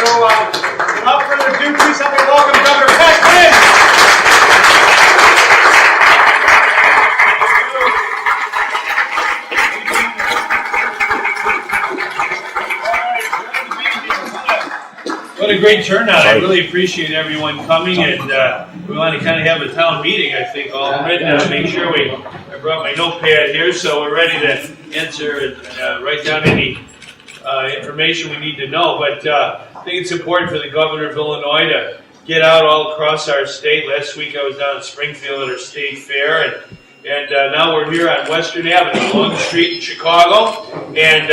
So, without further ado, please help me welcome Governor Quinn. What a great turnout. I really appreciate everyone coming, and we want to kind of have a town meeting, I think, all ready to make sure I brought my notepad here, so we're ready to answer and write down any information we need to know. But I think it's important for the Governor of Illinois to get out all across our state. Last week I was down in Springfield at our state fair, and now we're here on Western Avenue, Logan Street in Chicago. And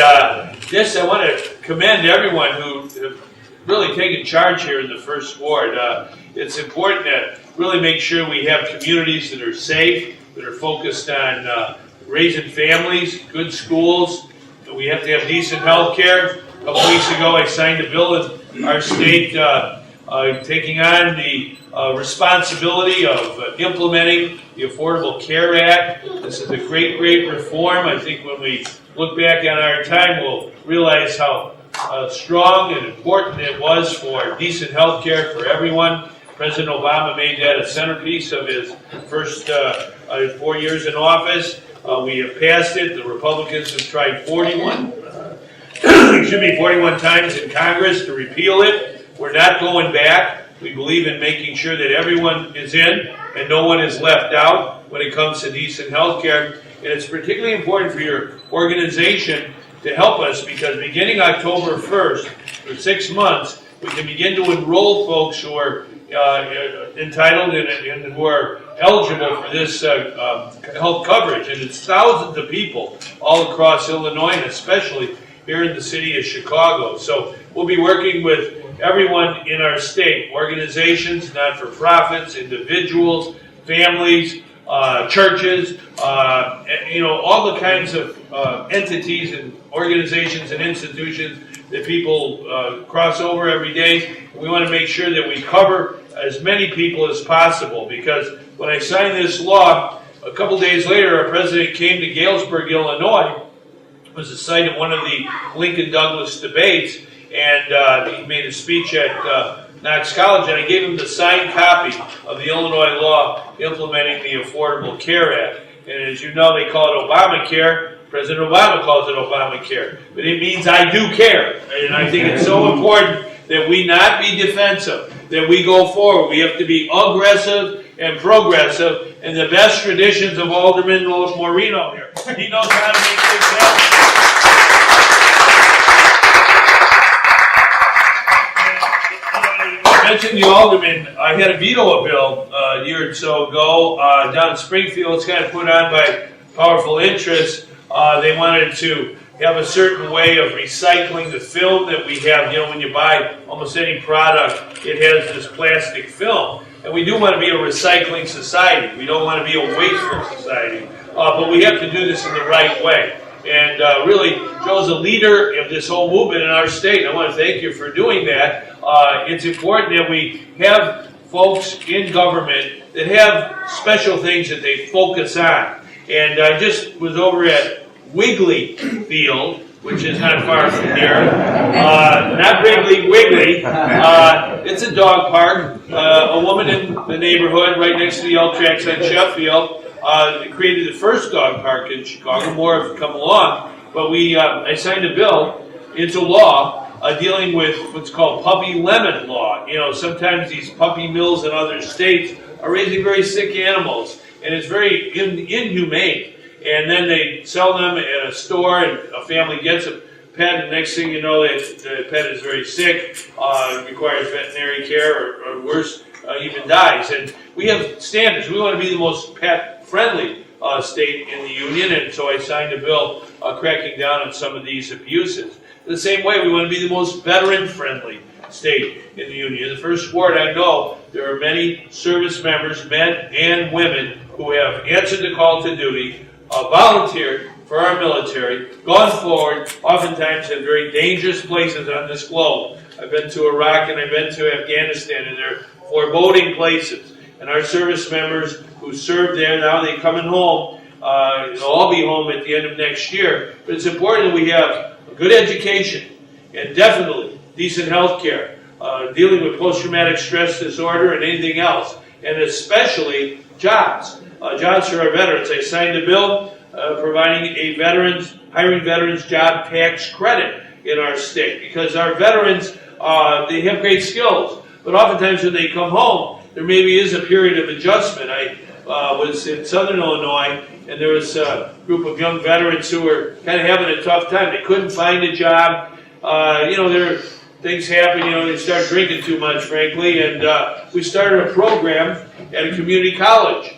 this, I want to commend everyone who really taken charge here in the First Ward. It's important to really make sure we have communities that are safe, that are focused on raising families, good schools. We have to have decent health care. A couple weeks ago I signed a bill in our state taking on the responsibility of implementing the Affordable Care Act. This is a great, great reform. I think when we look back on our time, we'll realize how strong and important it was for decent health care for everyone. President Obama made that a centerpiece of his first 4 years in office. We have passed it. The Republicans have tried 41 times in Congress to repeal it. We're not going back. We believe in making sure that everyone is in and no one is left out when it comes to decent health care. And it's particularly important for your organization to help us, because beginning October 1st, for 6 months, we can begin to enroll folks who are entitled and who are eligible for this health coverage. And it's thousands of people all across Illinois, and especially here in the city of Chicago. So we'll be working with everyone in our state, organizations, not-for-profits, individuals, families, churches, all the kinds of entities and organizations and institutions that people cross over every day. We want to make sure that we cover as many people as possible, because when I signed this law, a couple days later, our president came to Galesburg, Illinois. It was the site of one of the Lincoln-Douglas debates, and he made a speech at Knox College, and I gave him the signed copy of the Illinois law implementing the Affordable Care Act. And as you know, they call it Obamacare. President Obama calls it Obamacare. But it means I do care. And I think it's so important that we not be defensive, that we go forward. We have to be aggressive and progressive, and the best traditions of Alderman Moreno here. He knows how to make things happen. I mentioned the alderman. I had to veto a bill a year or so ago down in Springfield. It's kind of put on by powerful interests. They wanted to have a certain way of recycling the film that we have. You know, when you buy almost any product, it has this plastic film. And we do want to be a recycling society. We don't want to be a wasteful society. But we have to do this in the right way. And really, Joe's a leader of this whole movement in our state. I want to thank you for doing that. It's important that we have folks in government that have special things that they focus on. And I just was over at Wiggly Field, which is not far from here. Not Wrigley, Wiggly. It's a dog park. A woman in the neighborhood right next to the L tracks on Sheffield created the first dog park in Chicago. More have come along. But I signed a bill into law dealing with what's called puppy lemon law. You know, sometimes these puppy mills in other states are raising very sick animals, and it's very inhumane. And then they sell them at a store, and a family gets a pet, and next thing you know, the pet is very sick, requires veterinary care, or worse, even dies. And we have standards. We want to be the most pet-friendly state in the union, and so I signed a bill cracking down on some of these abuses. The same way, we want to be the most veteran-friendly state in the union. In the First Ward, I know there are many service members, men and women, who have answered the call to duty, volunteered for our military, gone forward, oftentimes in very dangerous places on this globe. I've been to Iraq and I've been to Afghanistan, and they're foreboding places. And our service members who served there, now they're coming home. They'll all be home at the end of next year. But it's important that we have a good education and definitely decent health care. dealing with post-traumatic stress disorder and anything else, and especially jobs. Jobs for our veterans. I signed a bill providing hiring veterans job tax credit in our state, because our veterans, they have great skills, but oftentimes when they come home, there maybe is a period of adjustment. I was in Southern Illinois, and there was a group of young veterans who were kind of having a tough time. They couldn't find a job. Things happen, they start drinking too much, frankly, and we started a program at a community college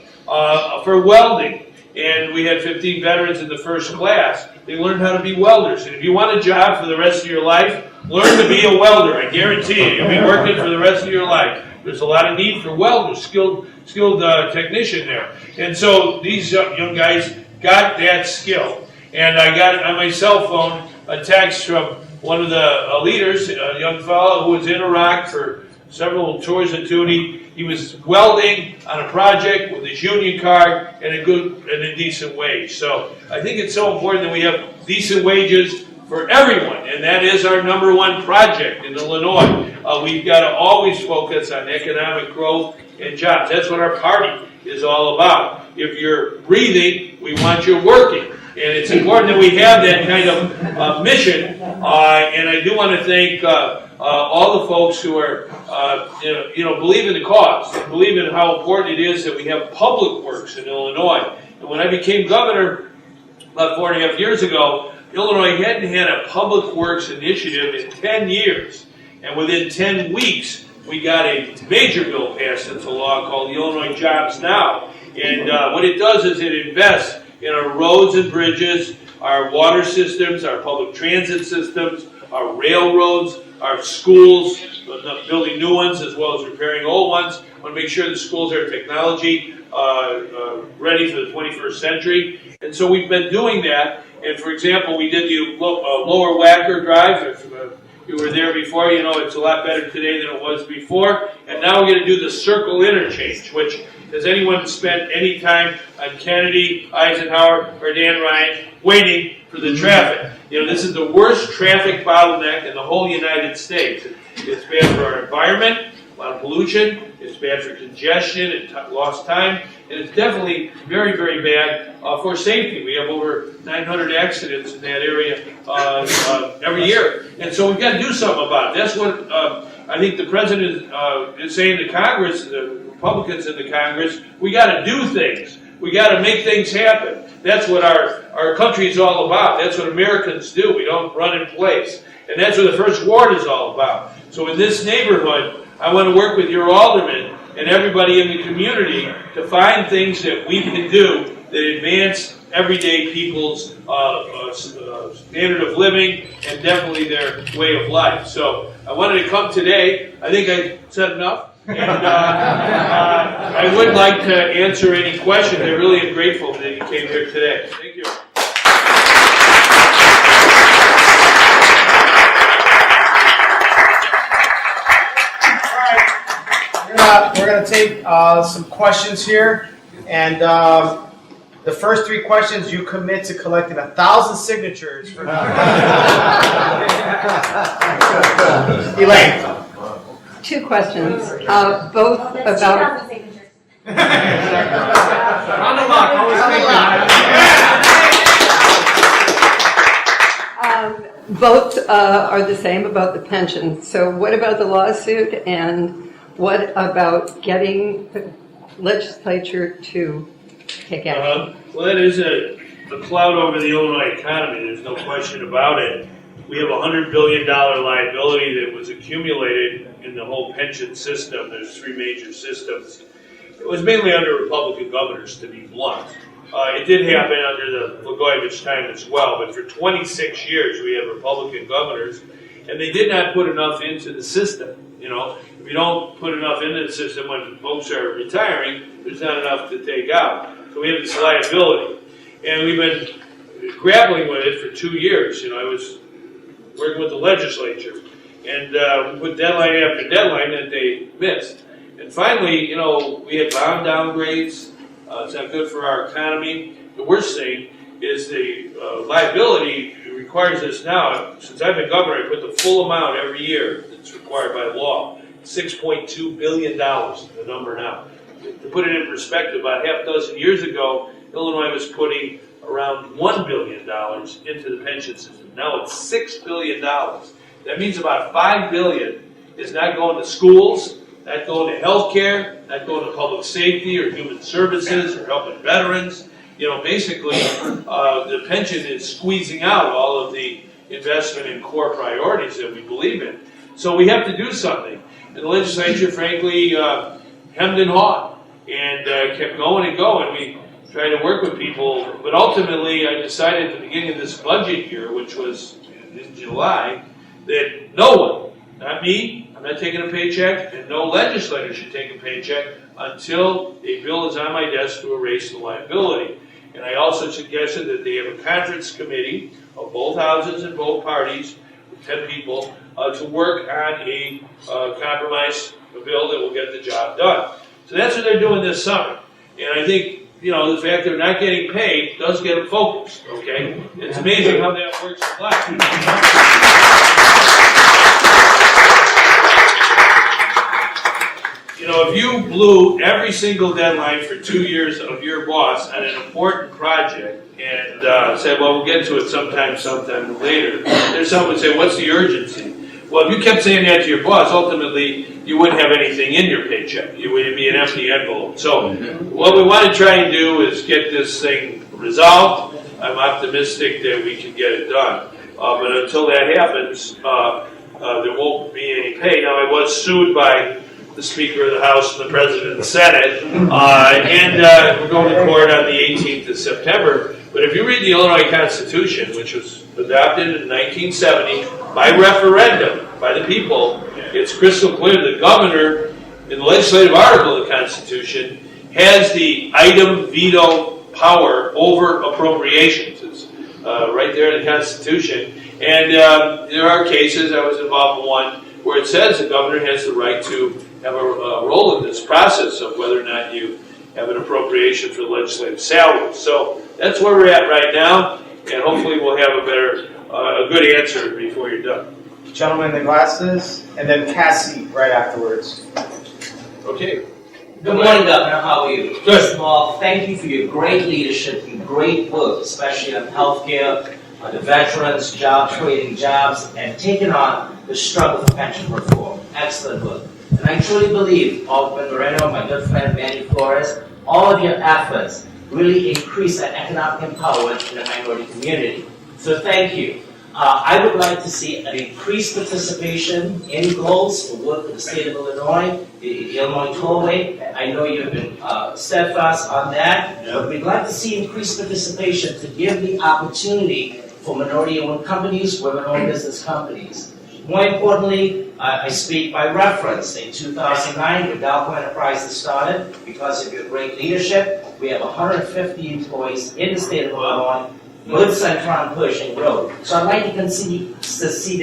for welding, and we had 15 veterans in the first class. They learned how to be welders, and if you want a job for the rest of your life, learn to be a welder. I guarantee you, you'll be working for the rest of your life. There's a lot of need for welders, skilled technician there. And so these young guys got that skill. And I got on my cell phone a text from one of the leaders, a young fellow who was in Iraq for several tours of duty. He was welding on a project with his union card and a decent wage. So I think it's so important that we have decent wages for everyone, and that is our #1 project in Illinois. We've got to always focus on economic growth and jobs. That's what our party is all about. If you're breathing, we want you working. And it's important that we have that kind of mission. And I do want to thank all the folks who are, believe in the cause, believe in how important it is that we have public works in Illinois. And when I became governor about 4.5 years ago, Illinois hadn't had a public works initiative in 10 years. And within 10 weeks, we got a major bill passed into law called the Illinois Jobs Now. And what it does is it invests in our roads and bridges, our water systems, our public transit systems, our railroads, our schools, building new ones as well as repairing old ones. We want to make sure the schools are technology ready for the 21st century. And so we've been doing that. And for example, we did the Lower Wacker Drive. If you were there before, it's a lot better today than it was before. And now we're going to do the Circle Interchange, which, has anyone spent any time on Kennedy, Eisenhower, or Dan Ryan waiting for the traffic? This is the worst traffic bottleneck in the whole United States. It's bad for our environment, a lot of pollution. It's bad for congestion and lost time. And it's definitely very, very bad for safety. We have over 900 accidents in that area every year. And so we've got to do something about it. That's what I think the president is saying to Congress, the Republicans in the Congress. We got to do things. We got to make things happen. That's what our country is all about. That's what Americans do. We don't run in place. And that's what the First Ward is all about. So in this neighborhood, I want to work with your aldermen and everybody in the community to find things that we can do that advance everyday people's standard of living and definitely their way of life. So I wanted to come today. I think I said enough. And I would like to answer any questions. I really am grateful that you came here today. Thank you. We're going to take some questions here, and the first 3 questions you commit to collecting 1,000 signatures for Elaine. 2 questions, both about. Both are the same about the pension. So, what about the lawsuit, and what about getting the legislature to take action? Well, that is a cloud over the Illinois economy. There's no question about it. We have a $100 billion liability that was accumulated in the whole pension system. There's 3 major systems. It was mainly under Republican governors, to be blunt. It did happen under the Blagojevich time as well, but for 26 years we had Republican governors, and they did not put enough into the system. If you don't put enough into the system when folks are retiring, there's not enough to take out. So we have this liability. And we've been grappling with it for 2 years. I was working with the legislature, and we put deadline after deadline that they missed. And finally, we had bond downgrades. It's not good for our economy. The worst thing is the liability requires this now. Since I've been governor, I put the full amount every year that's required by law. $6.2 billion, the number now. To put it in perspective, about half a dozen years ago, Illinois was putting around $1 billion into the pension system. Now it's $6 billion. That means about $5 billion is not going to schools, not going to health care, not going to public safety or human services or helping veterans. You know, basically, the pension is squeezing out all of the investment in core priorities that we believe in. So we have to do something. And the legislature, frankly, hemmed and hawed and kept going and going. We tried to work with people, but ultimately I decided at the beginning of this budget year, which was in July, that no one, not me, I'm not taking a paycheck, and no legislator should take a paycheck until a bill is on my desk to erase the liability. And I also suggested that they have a conference committee of both houses and both parties, 10 people, to work on a compromise, a bill that will get the job done. So that's what they're doing this summer. And I think, you know, the fact they're not getting paid does get them focused, okay? It's amazing how that works in life. You know, if you blew every single deadline for 2 years of your boss on an important project and said, well, we'll get to it sometime later, there's someone would say, what's the urgency? Well, if you kept saying that to your boss, ultimately, you wouldn't have anything in your paycheck. It would be an empty envelope. So what we want to try and do is get this thing resolved. I'm optimistic that we can get it done. But until that happens, there won't be any pay. Now, I was sued by the Speaker of the House and the President of the Senate, and we're going to court on the 18th of September. But if you read the Illinois Constitution, which was adopted in 1970 by referendum, by the people, it's crystal clear the governor, in the legislative article of the Constitution, has the item veto power over appropriations. It's right there in the Constitution. And there are cases, I was involved in one, where it says the governor has the right to have a role in this process of whether or not you have an appropriation for legislative salaries. So that's where we're at right now, and hopefully we'll have a good answer before you're done. Gentleman in the glasses, and then Cassie right afterwards. Okay. Good morning, Governor. How are you? Good. First of all, thank you for your great leadership and great work, especially on healthcare, on the veterans, creating jobs, and taking on the struggle for pension reform. Excellent work. And I truly believe, Alderman Moreno, my good friend Manny Flores, all of your efforts really increase that economic empowerment in the minority community. So thank you. I would like to see an increased participation in goals for work with the state of Illinois, the Illinois Tollway. I know you've been steadfast on that, but we'd like to see increased participation to give the opportunity for minority-owned companies, women-owned business companies. More importantly, I speak by reference. In 2009, when Dalco Enterprises started, because of your great leadership, we have 150 employees in the state of Illinois, with Centron pushing growth. So I'd like to see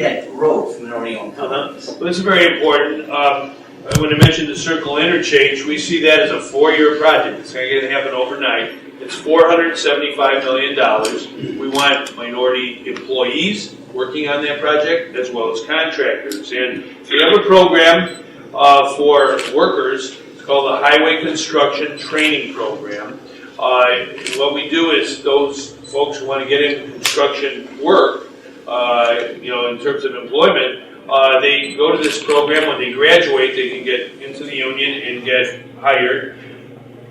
that growth for minority-owned companies. Well, this is very important. When I mentioned the Circle Interchange, we see that as a 4-year project. It's not going to happen overnight. It's $475 million. We want minority employees working on that project as well as contractors. And we have a program for workers. It's called the Highway Construction Training Program. What we do is those folks who want to get into construction work, in terms of employment, they go to this program. When they graduate, they can get into the union and get hired.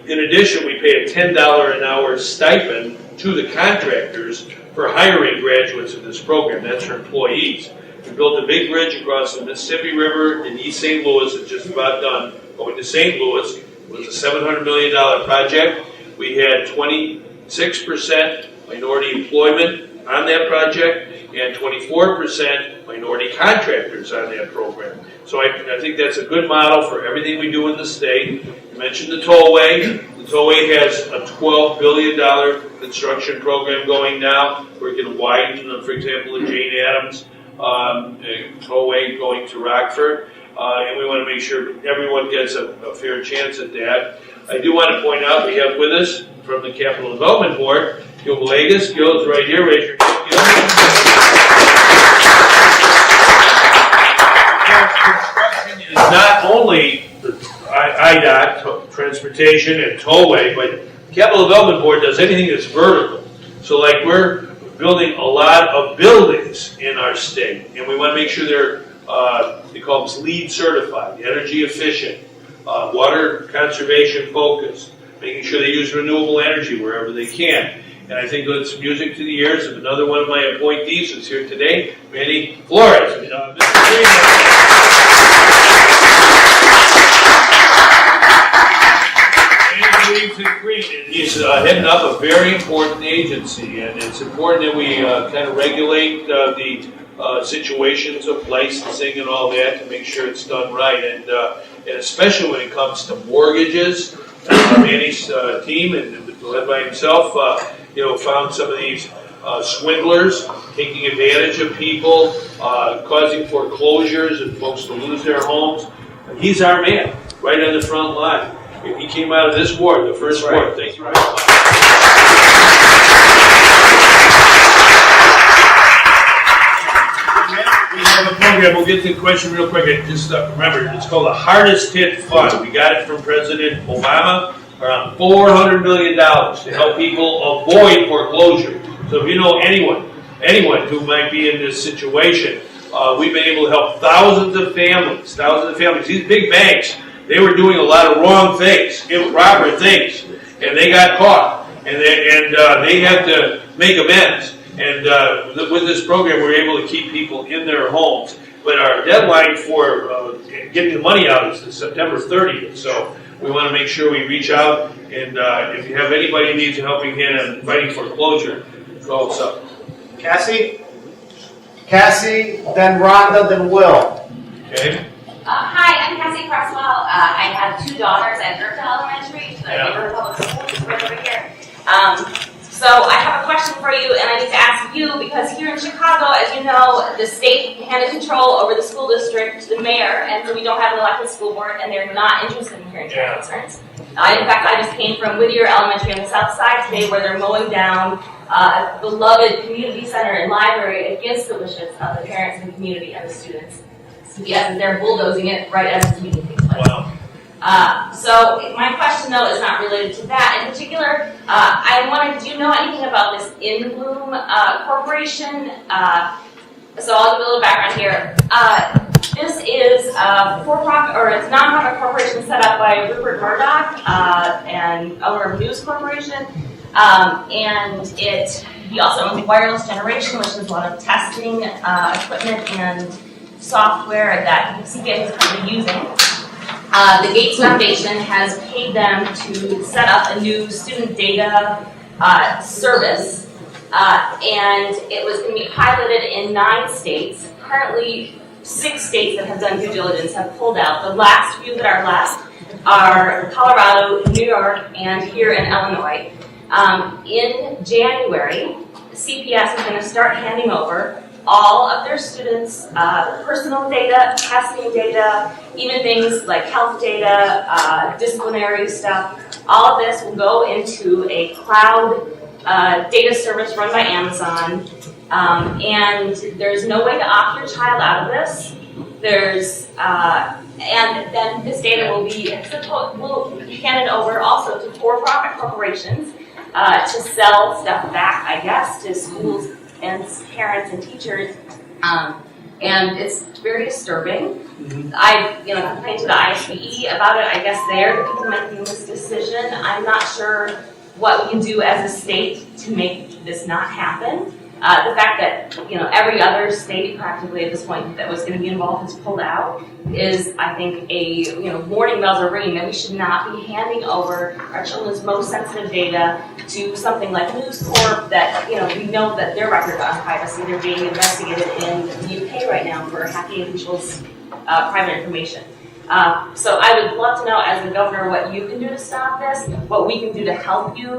In addition, we pay a $10 an hour stipend to the contractors for hiring graduates of this program. That's for employees. We built a big bridge across the Mississippi River in East St. Louis. It's just about done. Going to St. Louis. It was a $700 million project. We had 26% minority employment on that project and 24% minority contractors on that program. So I think that's a good model for everything we do in the state. You mentioned the tollway. The tollway has a $12 billion construction program going now. We're going to widen, for example, the Jane Addams tollway going to Rockford. And we want to make sure everyone gets a fair chance at that. I do want to point out we have with us from the Capital Development Board, Gil Villegas. Gil is right here. Raise your hand, Gil. IDOT, transportation and tollway, but Capital Development Board does anything that's vertical. So like we're building a lot of buildings in our state, and we want to make sure they're, they call them LEED certified, energy efficient, water conservation focused, making sure they use renewable energy wherever they can. And I think it's music to the ears of another one of my appointees who's here today, Manny Flores. Mr. Green. He's heading up a very important agency, and it's important that we kind of regulate the situations of licensing and all that to make sure it's done right. And especially when it comes to mortgages, Manny's team, and led by himself, found some of these swindlers taking advantage of people, causing foreclosures and folks to lose their homes. And he's our man, right on the front line. He came out of this ward, the first ward. Thank you very much. We have a program. We'll get to the question real quick. Just remember, it's called the Hardest Hit Fund. We got it from President Obama. Around $400 million to help people avoid foreclosure. So if you know anyone who might be in this situation, we've been able to help thousands of families. These big banks, they were doing a lot of wrong things, improper things, and they got caught, and they had to make amends. And with this program, we're able to keep people in their homes. But our deadline for getting the money out is September 30th. So we want to make sure we reach out, and if you have anybody who needs a helping hand in fighting foreclosure, call us up. Cassie, then Rhonda, then Will. Okay. Hi, I'm Cassie Cresswell. I have two daughters at Goethe Elementary, the neighborhood public school, right over here. So I have a question for you, and I need to ask you, because here in Chicago, as you know, the state handed control over the school district to the mayor, and so we don't have an elected school board, and they're not interested in hearing our concerns. In fact, I just came from Whittier Elementary on the south side today, where they're mowing down a beloved community center and library against the wishes of the parents and the community and the students. Yes, and they're bulldozing it right as this meeting takes place. Wow. So my question, though, is not related to that. In particular, I wanted, do you know anything about this In Bloom corporation? So I'll give a little background here. This is a for-profit, or it's a non-profit corporation set up by Rupert Murdoch and owner of News Corporation. And he also owns Wireless Generation, which is a lot of testing equipment and software that CPS is currently using. The Gates Foundation has paid them to set up a new student data service, and it was going to be piloted in 9 states. Currently, 6 states that have done due diligence have pulled out. The last few that are left are Colorado, New York, and here in Illinois. In January, CPS is going to start handing over all of their students' personal data, testing data, even things like health data, disciplinary stuff. All of this will go into a cloud data service run by Amazon, and there's no way to opt your child out of this. And then this data will be handed over also to for-profit corporations to sell stuff back, I guess, to schools and parents and teachers, and it's very disturbing. I, complained to the ISBE about it. I guess they're the people making this decision. I'm not sure what we can do as a state to make this not happen. The fact that every other state practically at this point that was going to be involved has pulled out is, I think, warning bells are ringing that we should not be handing over our children's most sensitive data to something like News Corp that we know that their record on privacy, they're being investigated in the UK right now for hacking people's private information. So I would love to know, as the governor, what you can do to stop this, what we can do to help you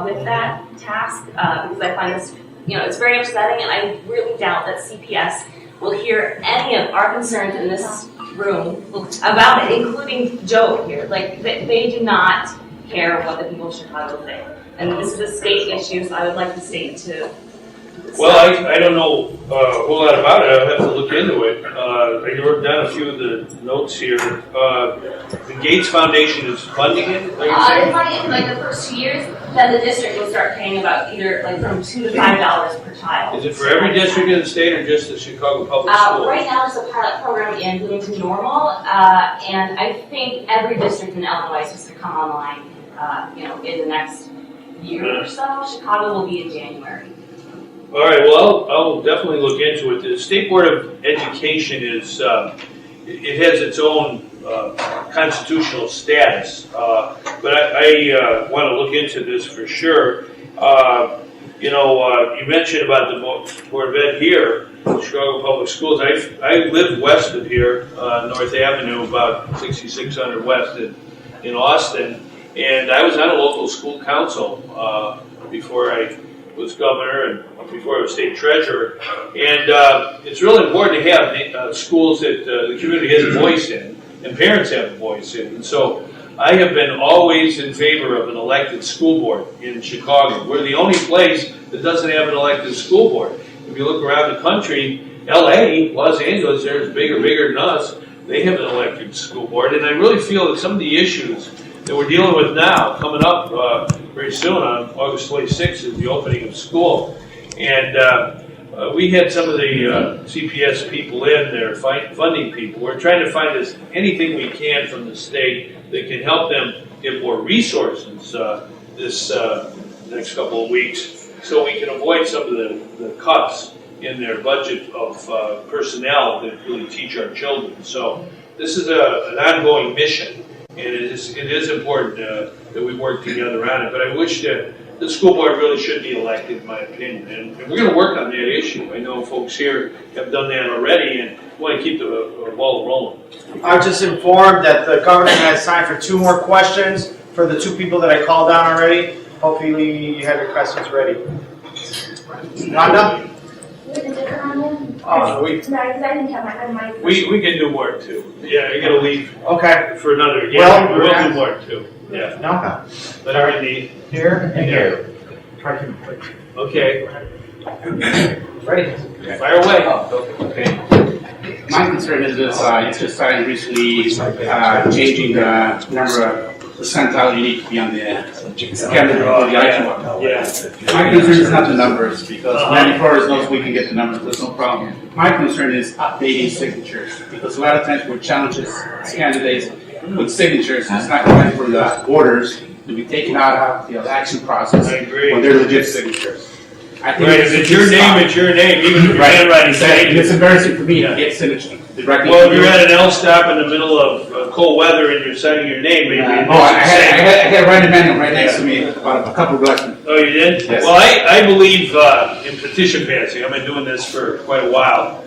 with that task, because I find this. It's very upsetting, and I really doubt that CPS will hear any of our concerns in this room about it, including Joe here. Like, they do not care what the people of Chicago think. And this is a state issue, so I would like the state to Well, I don't know a whole lot about it. I'll have to look into it. I wrote down a few of the notes here. The Gates Foundation is funding it? Like you They're said? funding it for like the first 2 years, then the district will start paying about either like from $2 to $5 per child. Is it for every district in the state or just the Chicago Public Schools? Right now, there's a pilot program in Bloomington Normal, and I think every district in Illinois is supposed to come online, in the next year or so. Chicago will be in January. All right, well, I'll definitely look into it. The State Board of Education is, it has its own constitutional status, but I want to look into this for sure. You mentioned about the Board of Ed here, Chicago Public Schools. I live west of here, North Avenue, about 6600 West in Austin, and I was on a local school council before I was governor and before I was state treasurer. And it's really important to have schools that the community has a voice in and parents have a voice in. And so I have been always in favor of an elected school board in Chicago. We're the only place that doesn't have an elected school board. If you look around the country, LA, Los Angeles, they're bigger than us. They have an elected school board. And I really feel that some of the issues that we're dealing with now, coming up very soon on August 26th, is the opening of school. And we had some of the CPS people in there, funding people. We're trying to find anything we can from the state that can help them get more resources this next couple of weeks, so we can avoid some of the cuts in their budget of personnel that really teach our children. So this is an ongoing mission. And it is important that we work together on it. But I wish that the school board really should be elected, in my opinion. And we're going to work on that issue. I know folks here have done that already and want to keep the ball rolling. I'm just informed that the governor has time for 2 more questions for the 2 people that I called on already. Hopefully you have your questions ready. Rhonda? We can do more too. Yeah, you're going to leave for another. Yeah, we'll do more too. Yeah. No. Whatever you need. Here and here. Okay. Ready? Fire away. Okay. My concern is this, it's just starting recently changing the number of percentile you need to be on the candidate or the IQ. Yeah. My concern is not the numbers, because many Flores knows we can get the numbers, there's no problem. My concern is updating signatures, because a lot of times we're challenges candidates with signatures, it's not coming from the orders to be taken out of the election process. I agree. When they're legit signatures. I think Right, if it's your name, it's your name, even if your handwriting's And it's changed. embarrassing for me to get signatures directly. Well, if you're at an L stop in the middle of cold weather and you're signing your name, maybe it's I the same. had a writing manual right next to me about a couple of elections. Oh, you did? Yes. Well, I believe in petition passing. I've been doing this for quite a while.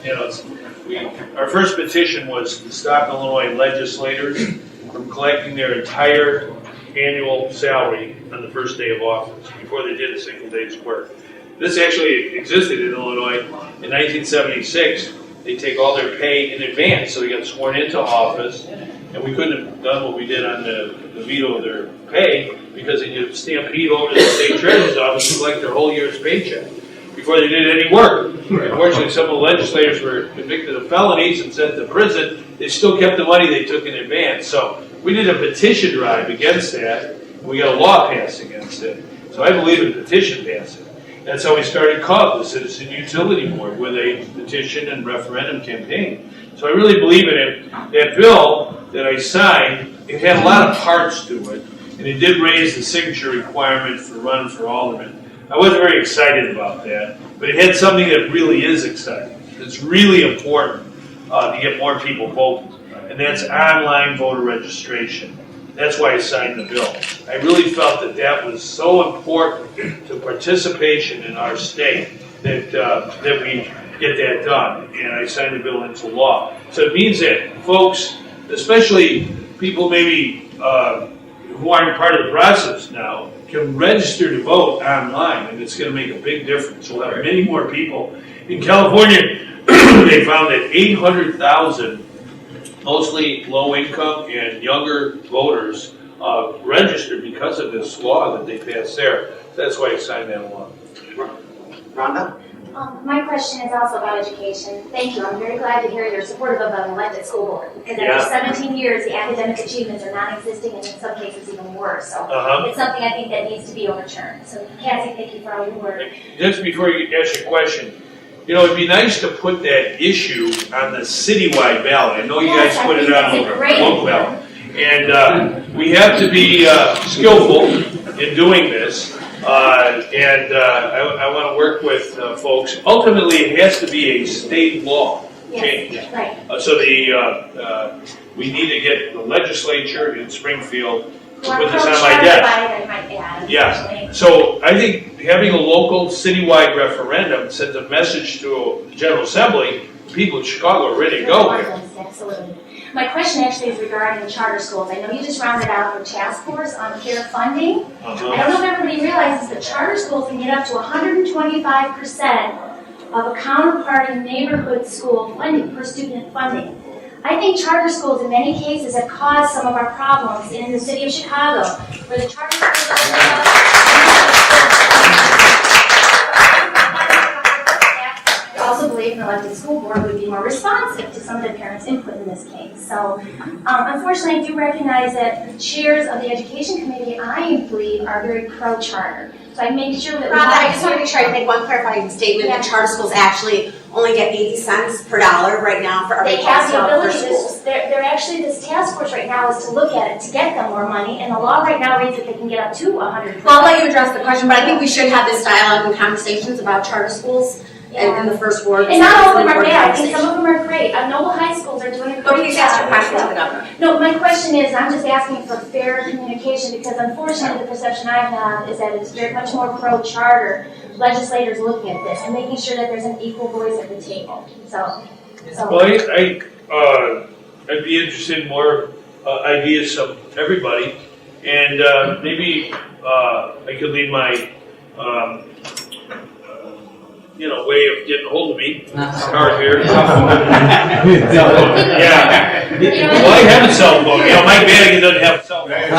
Our first petition was to stop Illinois legislators from collecting their entire annual salary on the first day of office before they did a single day's work. This actually existed in Illinois in 1976. They take all their pay in advance, so they got sworn into office, and we couldn't have done what we did on the veto of their pay because they just stampede over to the state treasurer's office to collect their whole year's paycheck before they did any work. Unfortunately, some of the legislators were convicted of felonies and sent to prison. They still kept the money they took in advance. So we did a petition drive against that. We got a law passed against it. So I believe in petition passing. That's how we started CUB, the Citizen Utility Board, with a petition and referendum campaign. So I really believe in it. That bill that I signed, it had a lot of parts to it, and it did raise the signature requirement for running for alderman. I wasn't very excited about that, but it had something that really is exciting. It's really important to get more people voting, and that's online voter registration. That's why I signed the bill. I really felt that that was so important to participation in our state that we get that done, and I signed the bill into law. So it means that folks, especially people maybe who aren't part of the process now, can register to vote online, and it's going to make a big difference. We'll have many more people. In California, they found that 800,000 mostly low-income and younger voters registered because of this law that they passed there. That's why I signed that law. Rhonda? My question is also about education. Thank you. I'm very glad to hear you're supportive of an elected school board. Because after 17 years, the academic achievements are non-existing and in some cases even worse. So it's something I think that needs to be overturned. So Cassie, thank you for all your work. Just before you ask your question, you know, it'd be nice to put that issue on the citywide ballot. I know you guys put it on the local ballot. And we have to be skillful in doing this. I want to work with folks. Ultimately, it has to be a state law change. Right. So we need to get the legislature in Springfield to put this on my desk. Yeah. So I think having a local citywide referendum sends a message to the General Assembly. People in Chicago are ready to go here. Absolutely. My question actually is regarding the charter schools. I know you just rounded out your task force on fair funding. I don't know if everybody realizes that charter schools can get up to 125% of a counterpart neighborhood school funding per student funding. I think charter schools in many cases have caused some of our problems in the city of Chicago, where the charter schools I also believe an elected school board would be more responsive to some of the parents' input in this case. So, unfortunately, I do recognize that the chairs of the education committee, I believe, are very pro-charter. So I make sure that Rhonda, I just want to make sure I make one clarifying statement. Yeah. The charter schools actually only get 80 cents per dollar right now for every they have the per ability. school. They're actually, this task force right now is to look at it to get them more money, and the law right now reads that they can get up to 100%. Well, I'll let you address the question, but I think we should have this dialogue and conversations about charter schools in the first ward. And not all of them are bad. I think some of them are great. Noble high schools are doing a great job. But please ask your question to the governor. No, my question is, I'm just asking for fair communication because unfortunately the perception I have is that it's very much more pro-charter legislators looking at this and making sure that there's an equal voice at the table. So. Well, I'd be interested in more ideas from everybody, and maybe I could leave my way of getting a hold of me. Card here. Yeah. Well, I have a cell phone. Mike Madigan doesn't have a cell phone.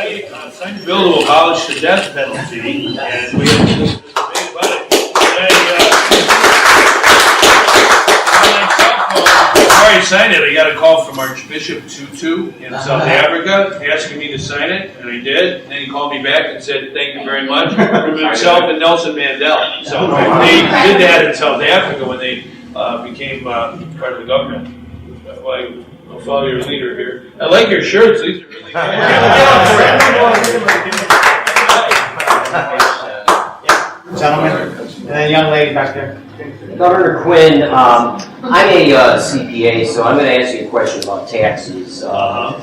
I signed a bill to abolish the death penalty, and we had this debate about it. Before I signed it, I got a call from Archbishop Tutu in South Africa asking me to sign it, and I did. And then he called me back and said, "Thank you very much," from himself and Nelson Mandela. So they did that in South Africa when they became part of the government. Well, I'll follow your leader here. I like your shirts. These are really good. Gentlemen, and then young lady back there. Governor Quinn, I'm a CPA, so I'm going to ask you a question about taxes. I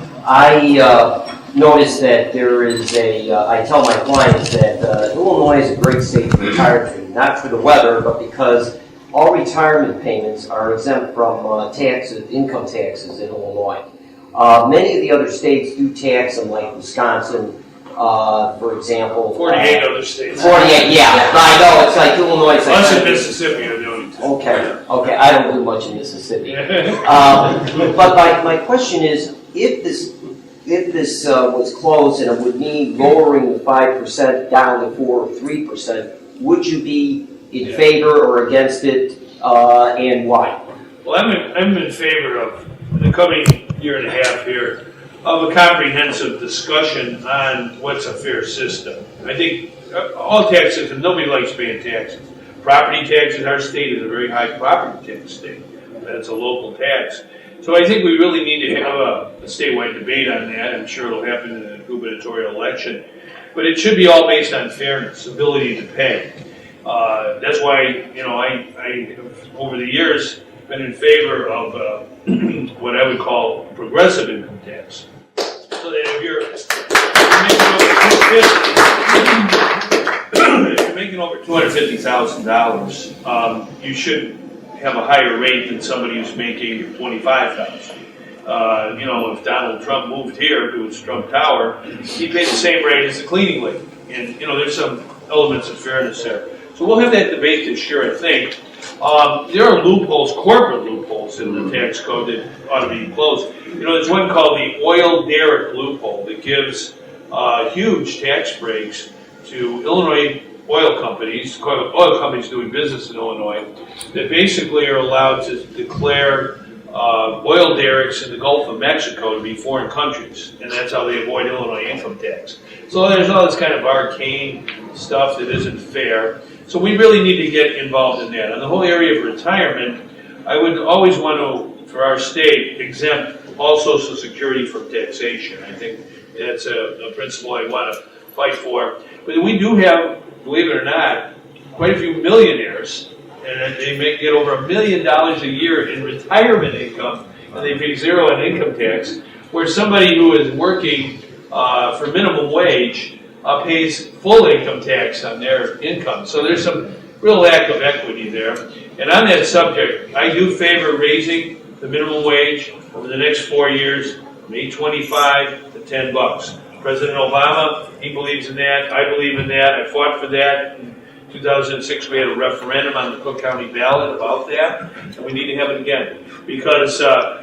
noticed that there is I tell my clients that Illinois is a great state to retire to, not for the weather, but because all retirement payments are exempt from taxes, income taxes in Illinois. Many of the other states do tax them, like Wisconsin, for example. 48 other states. 48, yeah. I know, it's like Illinois. It's Us like in Mississippi are doing it. Okay, I don't do much in Mississippi. But my question is, if this was closed and it would mean lowering the 5% down to 4 or 3%, would you be in favor or against it, and why? Well, I'm in favor of, in the coming year and a half here, of a comprehensive discussion on what's a fair system. I think all taxes, and nobody likes paying taxes. Property taxes, our state is a very high property tax state. That's a local tax. So I think we really need to have a statewide debate on that. I'm sure it'll happen in a gubernatorial election. But it should be all based on fairness, ability to pay. That's why, I have, over the years, been in favor of what I would call progressive income tax. So that if you're making over $250,000, you should have a higher rate than somebody who's making $25,000. If Donald Trump moved here to his Trump Tower, he paid the same rate as the cleaning lady. And, there's some elements of fairness there. So we'll have that debate this year, I think. There are loopholes, corporate loopholes in the tax code that ought to be closed. There's one called the oil derrick loophole that gives huge tax breaks to Illinois oil companies doing business in Illinois, that basically are allowed to declare oil derricks in the Gulf of Mexico to be foreign countries, and that's how they avoid Illinois income tax. So there's all this kind of arcane stuff that isn't fair. So we really need to get involved in that. On the whole area of retirement, I would always want to, for our state, exempt all Social Security from taxation. I think that's a principle I want to fight for. But we do have, believe it or not, quite a few millionaires, and they may get over $1 million a year in retirement income, and they pay zero in income tax, where somebody who is working for minimum wage pays full income tax on their income. So there's some real lack of equity there. And on that subject, I do favor raising the minimum wage over the next 4 years from $8.25 to $10. President Obama, he believes in that. I believe in that. I fought for that. In 2006, we had a referendum on the Cook County ballot about that, and we need to have it again. Because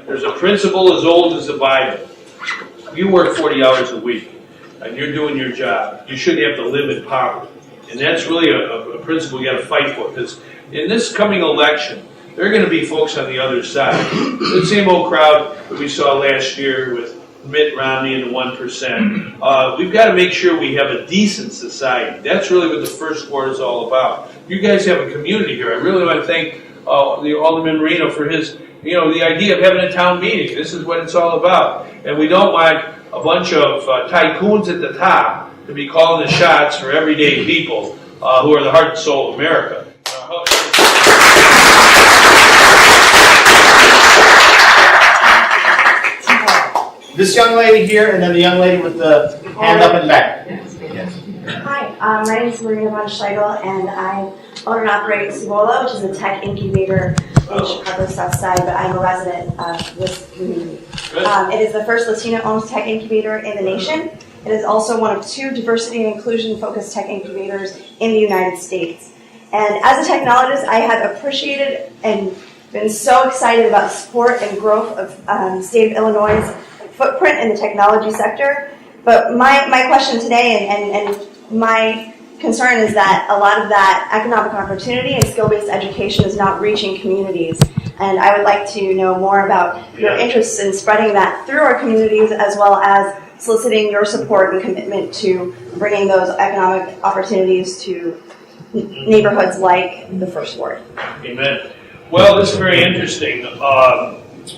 there's a principle as old as the Bible. You work 40 hours a week, and you're doing your job. You shouldn't have to live in poverty. And that's really a principle you got to fight for. Because in this coming election, there are going to be folks on the other side. The same old crowd that we saw last year with Mitt Romney and the 1%. We've got to make sure we have a decent society. That's really what the first war is all about. You guys have a community here. I really want to thank the Alderman Marino for his, the idea of having a town meeting. This is what it's all about. And we don't want a bunch of tycoons at the top to be calling the shots for everyday people who are the heart and soul of America. This young lady here, and then the young lady with the hand up and back. Hi, my name is Marina von Schlegel, and I own and operate Cibola, which is a tech incubator in Chicago's South Side, but I'm a resident of this community. It is the first Latino-owned tech incubator in the nation. It is also one of 2 diversity and inclusion-focused tech incubators in the United States. And as a technologist, I have appreciated and been so excited about the support and growth of the state of Illinois' footprint in the technology sector. But my question today and my concern is that a lot of that economic opportunity and skill-based education is not reaching communities. And I would like to know more about your interests in spreading that through our communities, as well as soliciting your support and commitment to bringing those economic opportunities to neighborhoods like the First Ward. Amen. Well, this is very interesting.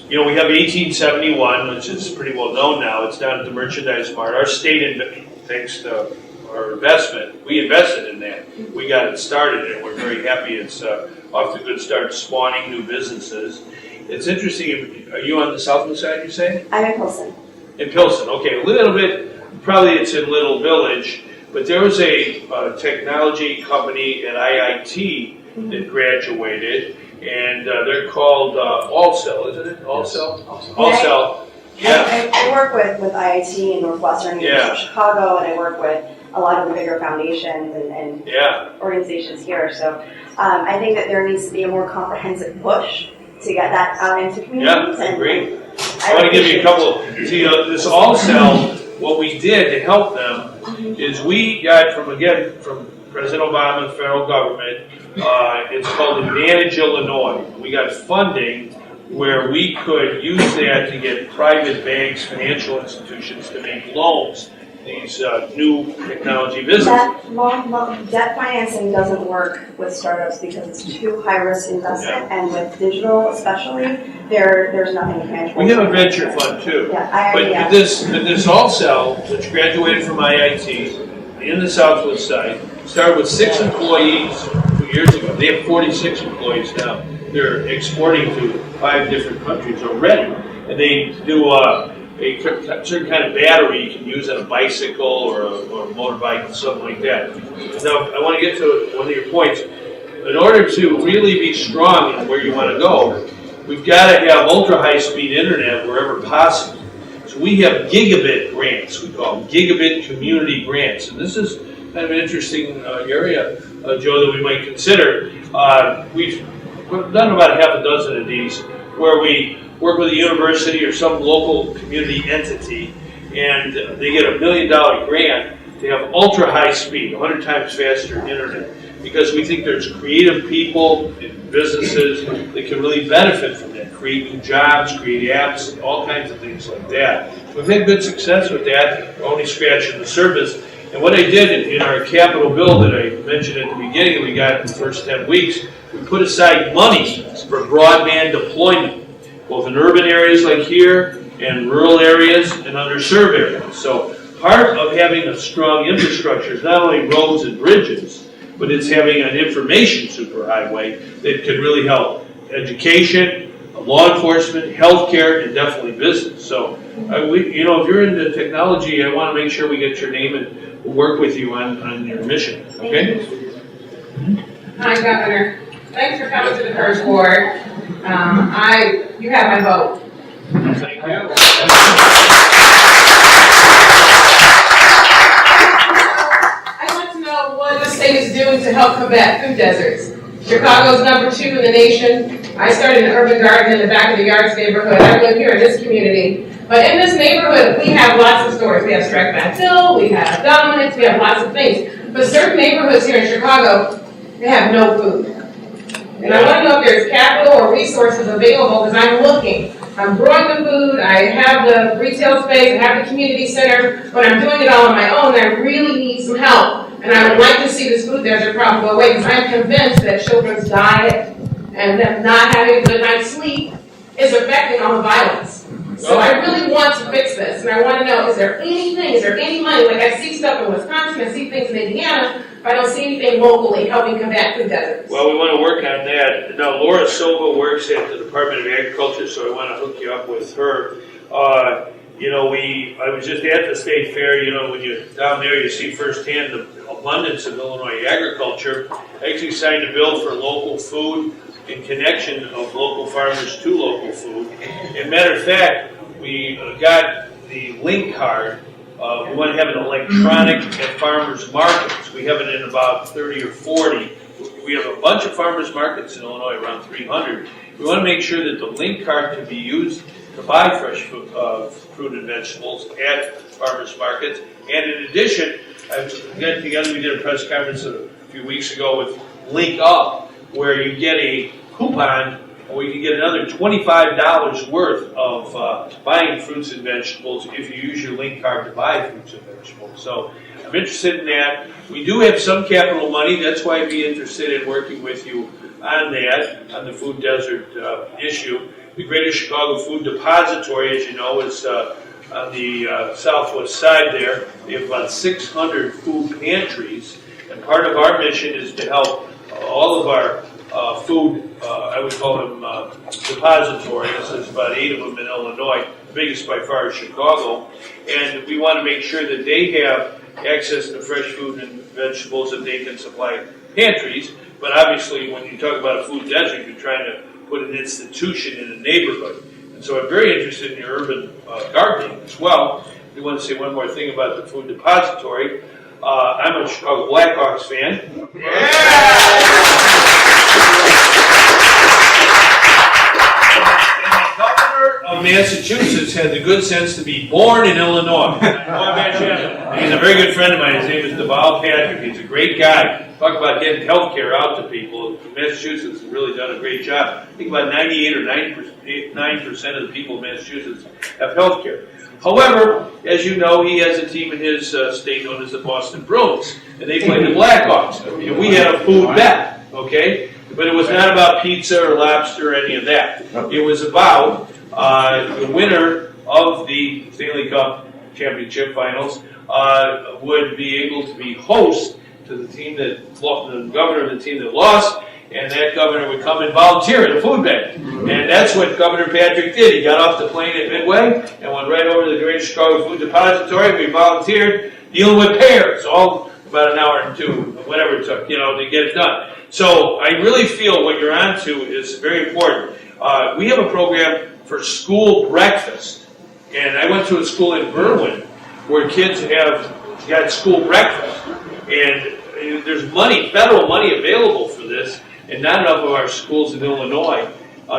We have 1871, which is pretty well known now. It's down at the Merchandise Mart. Our state, thanks to our investment, we invested in that. We got it started, and we're very happy it's off to a good start, spawning new businesses. It's interesting. Are you on the southwest side, you say? I'm in Pilsen. In Pilsen, okay. A little bit, probably it's in Little Village, but there was a technology company at IIT that graduated, and they're called Allcell, isn't it? Allcell? Allcell. Yeah. I work with IIT and Northwestern University of Chicago, and I work with a lot of the bigger foundations and organizations here. So I think that there needs to be a more comprehensive push to get that out into communities. Yeah, I agree. I want to give you a couple. See, this Allcell, what we did to help them is we got from President Obama, the federal government. It's called Advantage Illinois. We got funding where we could use that to get private banks, financial institutions to make loans to these new technology businesses. Debt financing doesn't work with startups because it's too high risk investment, and with digital especially, there's nothing tangible. We have a venture fund too. But this Allcell, which graduated from IIT in the Southwest side, started with 6 employees 2 years ago. They have 46 employees now. They're exporting to 5 different countries already. And they do a certain kind of battery you can use on a bicycle or a motorbike and something like that. Now, I want to get to one of your points. In order to really be strong in where you want to go, we've got to have ultra-high-speed internet wherever possible. So we have gigabit grants, we call them, gigabit community grants. And this is kind of an interesting area, Joe, that we might consider. we've done about half a dozen of these where we work with a university or some local community entity, and they get $1 million grant to have ultra high speed, 100 times faster internet, because we think there's creative people and businesses that can really benefit from that, create new jobs, create apps, all kinds of things like that. We've had good success with that. We're only scratching the surface. And what I did in our capital bill that I mentioned at the beginning, we got in the first 10 weeks, we put aside money for broadband deployment, both in urban areas like here and rural areas and underserved areas. So part of having a strong infrastructure is not only roads and bridges, but it's having an information superhighway that could really help education, law enforcement, healthcare, and definitely business. So, if you're into technology, I want to make sure we get your name and we'll work with you on your mission. Okay? Hi, Governor. Thanks for coming to the first ward. You have my vote. Thank you. I'd like to know what the state is doing to help combat food deserts. Chicago's #2 in the nation. I started an urban garden in the back of the Yards neighborhood. I live here in this community. But in this neighborhood, we have lots of stores. We have Strike Hill, we have Dominick's, we have lots of things. But certain neighborhoods here in Chicago, they have no food. And I want to know if there's capital or resources available, because I'm looking. I'm growing the food, I have the retail space, I have the community center, but I'm doing it all on my own, and I really need some help. And I would like to see this food desert problem go away, because I'm convinced that children's diet and them not having a good night's sleep is affecting all the violence. So I really want to fix this, and I want to know, is there any money? Like I see stuff in Wisconsin, I see things in Indiana, but I don't see anything locally helping combat food deserts. Well, we want to work on that. Now, Laura Silva works at the Department of Agriculture, so I want to hook you up with her. I was just at the state fair, when you're down there, you see firsthand the abundance of Illinois agriculture. I actually signed a bill for local food in connection of local farmers to local food. As a matter of fact, we got the link card. We want to have an electronic at farmers markets. We have it in about 30 or 40. We have a bunch of farmers markets in Illinois, around 300. We want to make sure that the link card can be used to buy fresh fruit and vegetables at farmers markets. And in addition, we did a press conference a few weeks ago with Link Up, where you get a coupon, or you can get another $25 worth of buying fruits and vegetables if you use your link card to buy fruits and vegetables. So I'm interested in that. We do have some capital money. That's why I'd be interested in working with you on that, on the food desert issue. The Greater Chicago Food Depository, as you know, is on the southwest side there. We have about 600 food pantries, and part of our mission is to help all of our food, I would call them depositories. There's about 8 of them in Illinois. The biggest by far is Chicago. And we want to make sure that they have access to fresh food and vegetables that they can supply pantries. But obviously, when you talk about a food desert, you're trying to put an institution in a neighborhood. And so I'm very interested in your urban gardening as well. We want to say one more thing about the food depository. I'm a Chicago Blackhawks fan. Of Massachusetts had the good sense to be born in Illinois. He's a very good friend of mine. His name is Deval Patrick. He's a great guy. Talk about getting health care out to people. Massachusetts has really done a great job. I think about 98 or 99% of the people in Massachusetts have health care. However, as you know, he has a team in his state known as the Boston Bruins, and they play the Blackhawks. And we had a food bet, okay? But it was not about pizza or lobster or any of that. It was about the winner of the Stanley Cup Championship Finals would be able to be host to the team that the governor of the team that lost, and that governor would come and volunteer at a food bank. And that's what Governor Patrick did. He got off the plane at Midway and went right over to the Greater Chicago Food Depository. We volunteered dealing with pears, all about an hour and 2, whatever it took, to get it done. So I really feel what you're onto is very important. We have a program for school breakfast. And I went to a school in Berwyn where kids have got school breakfast. And there's money, federal money available for this. and not enough of our schools in Illinois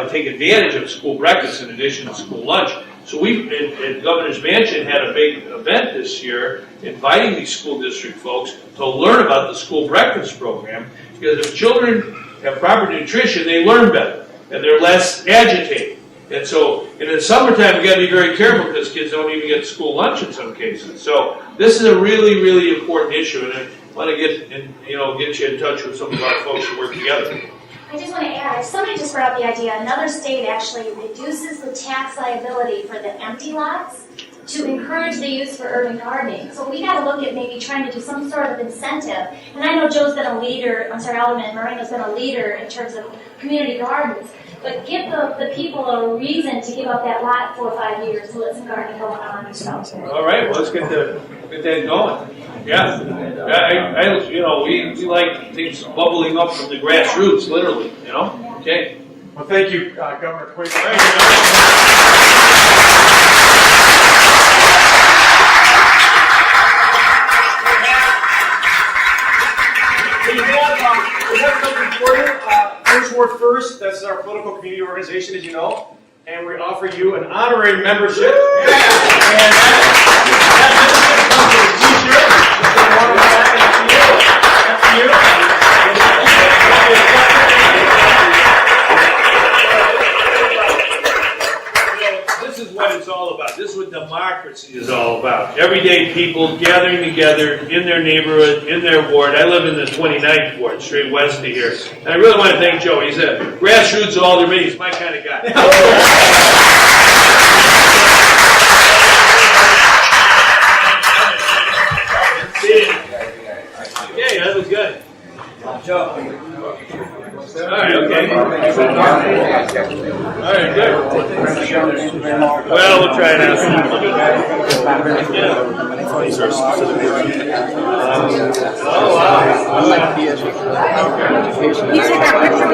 take advantage of school breakfast in addition to school lunch. So we, at Governor's Mansion, had a big event this year inviting these school district folks to learn about the school breakfast program, because if children have proper nutrition, they learn better and they're less agitated. And so, in the summertime, you got to be very careful because kids don't even get school lunch in some cases. So this is a really, really important issue, and I want to get you in touch with some of our folks who work together. I just want to add, somebody just brought up the idea, another state actually reduces the tax liability for the empty lots to encourage the use for urban gardening. So we got to look at maybe trying to do some sort of incentive. And I know Joe's been a leader, Alderman Moreno's been a leader in terms of community gardens. But give the people a reason to give up that lot 4 or 5 years to let some gardening go on. All right, well, let's get that going. Yeah, we like things bubbling up from the grassroots, literally. Okay. Well, thank you, Governor Quinn. We have something for you. First Ward First, that's our political community organization, as you know, and we offer you an honorary membership. And that membership comes with a t-shirt. That's you. This is what it's all about. This is what democracy is all about. Everyday people gathering together in their neighborhood, in their ward. I live in the 29th ward, straight west of here. And I really want to thank Joe. He's a grassroots alderman. He's my kind of guy. Yeah, that was good. Joe. All right, okay. All right, good. Well, we'll try it out. Oh, wow. You take our picture.